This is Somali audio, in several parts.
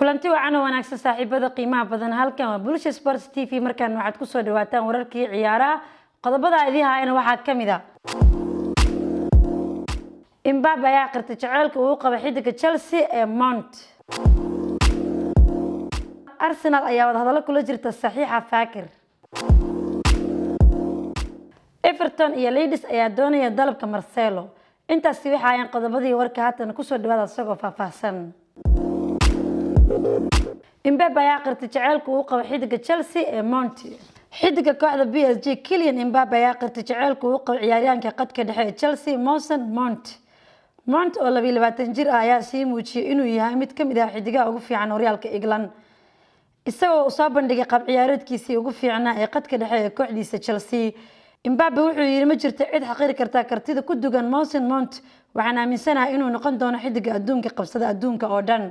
kulanti wacan wanaagsan saaxiibada qiimaha badan halkan waa Bulsho Sports TV markaan waxaad ku soo dhawaataan wararkii ciyaaraha qodobada idin hayna waxa kamid ah Mbappe ayaa qirtay jaceylka uu qabo xidiga Chelsea ee Mount Arsenal ayaa wada hadallo kula jirta saxiixa Fakir Everton iyo Leeds ayaa doonaya dalabka Marcelo intaasi waxa ay qodobadii warka haatan ku soo dhawaada isagoo faahfaahsan Mbappe ayaa qirtay jaceylka uu qabo xidiga Chelsea ee Mount xidiga kooxda PSG Kylian Mbappe ayaa qirtay jaceylka uu qabo ciyaaryahanka qadka dhexe ee Chelsea Mason Mount oo 22 jir ah ayaa sii muujiyay inuu yahay mid kamid ah xidigaha ugu fiican horyaalka England isagoo soo bandhigay qab ciyaareedkiisii ugu fiicnaa ee qadka dhexe ee kooxdiisa Chelsea Mbappe wuxuu yiri ma jirto cid xaqiri karta kartida ku dugan Mason Mount waxaan aaminsanahay inuu noqon doono xidiga adduunka qabsada adduunka oo dhan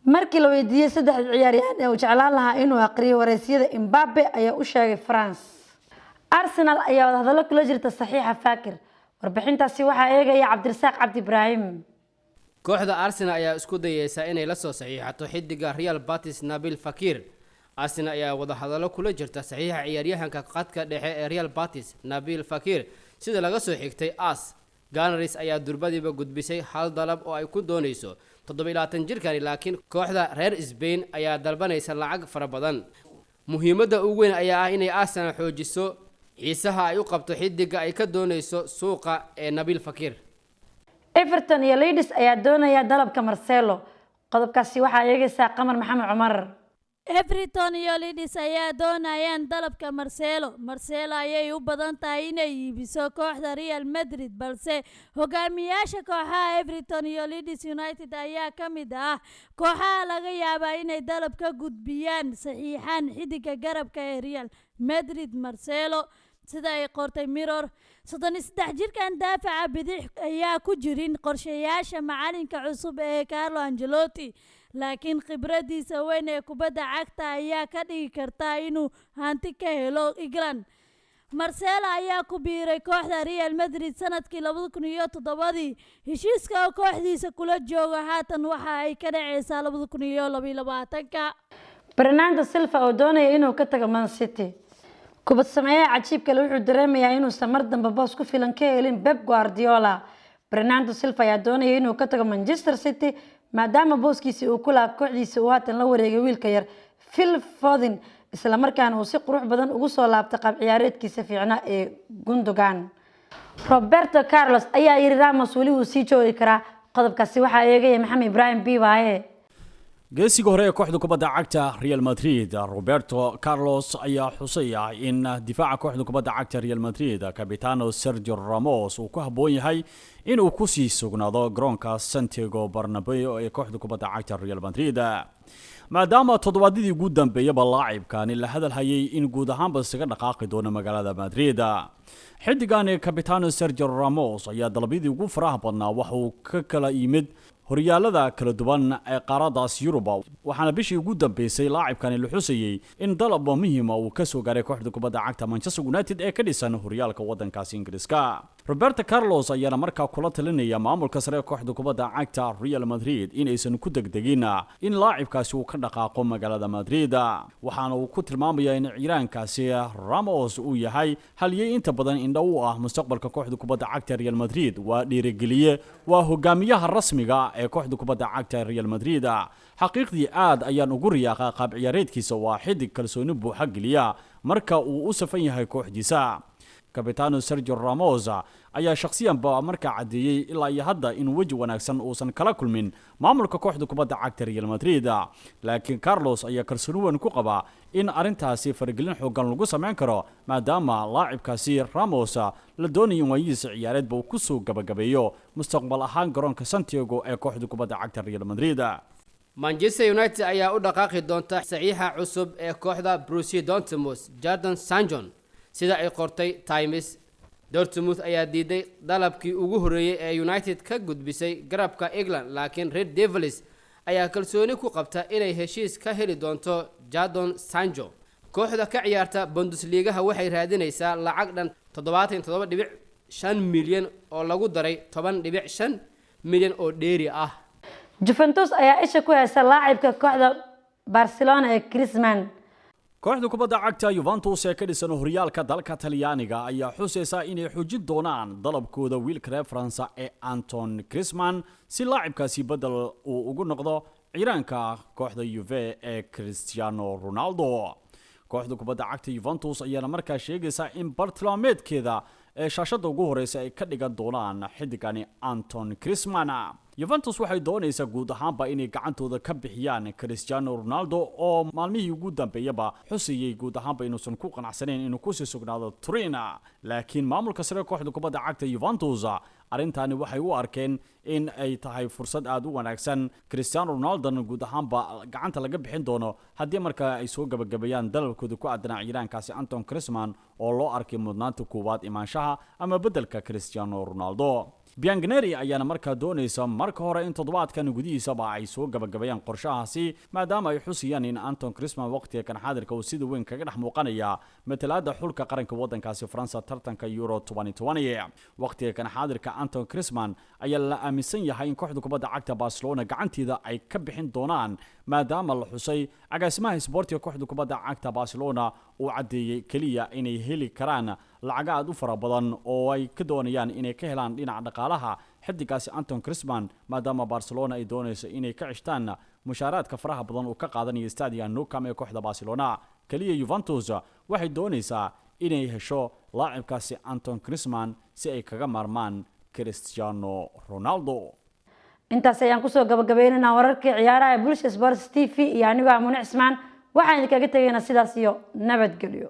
markii la weydiiyay saddex ciyaaryahan ee uu jeclaan lahaa inuu aqriyo wareysiyada Mbappe ayaa u sheegay France Arsenal ayaa wada hadallo kula jirta saxiixa Fakir warbixintaasi waxa eegaya Cabdirasaaq Cabdi Ibrahim kooxda Arsenal ayaa isku dayaysa inay la soo saxiixato xidiga Real Betis Nabil Fekir Arsenal ayaa wada hadallo kula jirta saxiixa ciyaaryahanka qadka dhexe ee Real Betis Nabil Fekir sida laga soo xigtay AS Gunners ayaa durbadiiba gudbisay hal dalab oo ay ku doonayso 27 jirkan laakiin kooxda reer Spain ayaa dalbanaysa lacag fara badan muhiimadda ugu weyn ayaa ah inay Arsenal xoojiso xiisaha ay u qabto xidiga ay ka doonayso suuqa ee Nabil Fekir Everton iyo Leeds ayaa doonaya dalabka Marcelo qodobkaasi waxa eegaysa Qamar Maxamed Cumar Everton iyo Leeds ayaa doonayaan dalabka Marcelo ayay u badan tahay inay iibiso kooxda Real Madrid balse hogaamiyaasha kooxaha Everton iyo Leeds United ayaa kamid ah kooxaha laga yaabaa inay dalab ka gudbiyaan saxiixan xidiga garabka ee Real Madrid Marcelo sida ay qortay Mirror 33 jirkan daafaca bidix ayaa ku jirin qorshayaasha macalinka cusub ee Carlo Ancelotti laakiin khibradiisa weyn ee kubadda cagta ayaa ka dhigi karta inuu hanti ka helo England Marcelo ayaa ku biiray kooxda Real Madrid sanadkii 2007 heshiiska kooxdiisa kula jooga haatan waxa ay ka dhacaysaa 2022 Bernardo Silva oo doonaya inuu ka tago Man City kubad sameeyaha cajiibka wuxuu dareemayaa inuu samar dambe boos ku filan ka helin Pep Guardiola Bernardo Silva ayaa doonaya inuu ka tago Manchester City maadaama booskiisa uu ku laab kooxdiisa uu haatan la wareegay wiilka yar Phil Foden isla markaana uu si qurux badan ugu soo laabtay qab ciyaareedkiisa fiicnaa ee Gundogan Roberto Carlos ayaa yiri Ramos wali uu sii joogi karaa qodobkaasi waxa eegay Maxamed Ibrahim Bibaye geesiga hore ee kooxda kubadda cagta Real Madrid Roberto Carlos ayaa xusaya in difaaca kooxda kubadda cagta Real Madrid Capitano Sergio Ramos uu ku haboon yahay in uu ku sii sugnaado garoonka Santiago Bernabeu ee kooxda kubadda cagta Real Madrid maadaama toddobaadkii ugu dambeeyay laacibkan la hadal hayay in guud ahaanba isaga dhaqaaqi doono magaalada Madrid xidigan Capitano Sergio Ramos ayaa dalabyadii ugu faraha badnaa waxa uu ka kala yimid horyaalada kala duwan ee qaaradaas Yurub waxaana bishii ugu dambeysay laacibkan la xusayay in dalab muhiim ah uu ka soo gaaray kooxda kubadda cagta Manchester United ee ka dhisan horyaalka wadankaas Ingiriiska Roberto Carlos ayaa markaa kula talinaya maamulka sare ee kooxda kubadda cagta Real Madrid in aysan ku degdegin in laacibkaasi uu ka dhaqaaqo magaalada Madrid waxaana uu ku tilmaamayaa in ciyaaryahankaasi Ramos uu yahay haliyay inta badan indha u ah mustaqbalka kooxda kubadda cagta Real Madrid waa dhiirigeliye waa hogaamiyaha rasmiga ee kooxda kubadda cagta Real Madrid xaqiiqdii aad ayaan ugu riyaaqay qaab ciyaareedkiisa waa xidig kalsooni buuxa geliya marka uu u safan yahay kooxdiisa Capitano Sergio Ramos ayaa shakhsiyan markaa cadeeyay ilaa iyo hadda in waji wanaagsan uusan kala kulmin maamulka kooxda kubadda cagta Real Madrid laakiin Carlos ayaa kalsooni weyn ku qaba in arintaasi faragelin xooggan lagu sameyn karo maadaama laacibkaasi Ramos la doonayo in waayihiisa ciyaareedba uu ku soo gabagabeeyo mustaqbal ahaan garoonka Santiago ee kooxda kubadda cagta Real Madrid Manchester United ayaa u dhaqaaqi doonta saxiixa cusub ee kooxda Borussia Dortmund Jadon Sancho sida ay qortay Times Dortmund ayaa diiday dalabkii ugu horeeyay ee United ka gudbisay garabka England laakiin Red Devils ayaa kalsooni ku qabta inay heshiis ka heli doonto Jadon Sancho kooxda ka ciyaarta Bundesliga waxay raadinaysaa lacag dhan 77.5 milyan oo lagu daray 10.5 milyan oo dheeri ah Juventus ayaa isha ku haysa laacibka kooxda Barcelona ee Griezmann. kooxda kubadda cagta Juventus ee ka dhisan horyaalka dalka Talyaaniga ayaa xusaysa inay xoojin doonaan dalabkooda wiilka reer Faransa ee Antoine Griezmann si laacibkaasi bedel uu ugu noqdo ciidanka kooxda Juve ee Cristiano Ronaldo. kooxda kubadda cagta Juventus ayaa markaa sheegaysa in bartilmaameedkeeda ee shaashada ugu horeysa ay ka dhigan doonaan xidigani Antoine Griezmann. Juventus waxay doonaysaa guud ahaanba inay gacantooda ka bixiyaan Cristiano Ronaldo oo maalmihii ugu dambeeyaba xusiyay guud ahaanba inuusan ku qanacsaneyn inuu ku sii sugnaado Turin, laakiin maamulka sare kooxda kubadda cagta Juventus arintani waxay u arkeen in ay tahay fursad aad u wanaagsan Cristiano Ronaldo guud ahaanba gacanta laga bixin doono haddii markaa ay soo gabagabeeyaan dalabkooda ku aadan ciidankaasi Antoine Griezmann oo loo arkay mudnaanta koowaad imaanshaha ama bedelka Cristiano Ronaldo. Bianconeri ayaana markaa doonaysa marka hore in toddobaadkan gudihiisaba ay soo gabagabeeyaan qorshahaasi maadaama ay xusiyaan in Antoine Griezmann waqtiga kan xaadirka uu sida weyn kaga dhex muuqanaya matalaada xulka qaranka wadankaasi Faransa tartanka Euro 2020. waqtiga kan xaadirka Antoine Griezmann ayaa la aaminsan yahay in kooxda kubadda cagta Barcelona gacanteeda ay ka bixin doonaan maadaama la xusay agaasimaha isboortiga kooxda kubadda cagta Barcelona uu cadeeyay kaliya inay heli karaan lacag aad u fara badan oo ay ka doonayaan inay ka helaan dhinaca dhaqaalaha xidigaasi Antoine Griezmann maadaama Barcelona ay doonayso inay ka cishtaan mushaaraadka faraha badan uu ka qaadanayo Stadio Nou Camp ee kooxda Barcelona. kaliya Juventus waxay doonaysaa inay hesho laacibkaasi Antoine Griezmann si ay kaga maarmaan Cristiano Ronaldo. intaas ayaan kusoo gabagabeynaa wararkii ciyaaraha ee Bulsha Sports TV iyo aniga Aamin Cismaan waxaan idinkaga tagaynaa sidaas iyo nabadgelyo.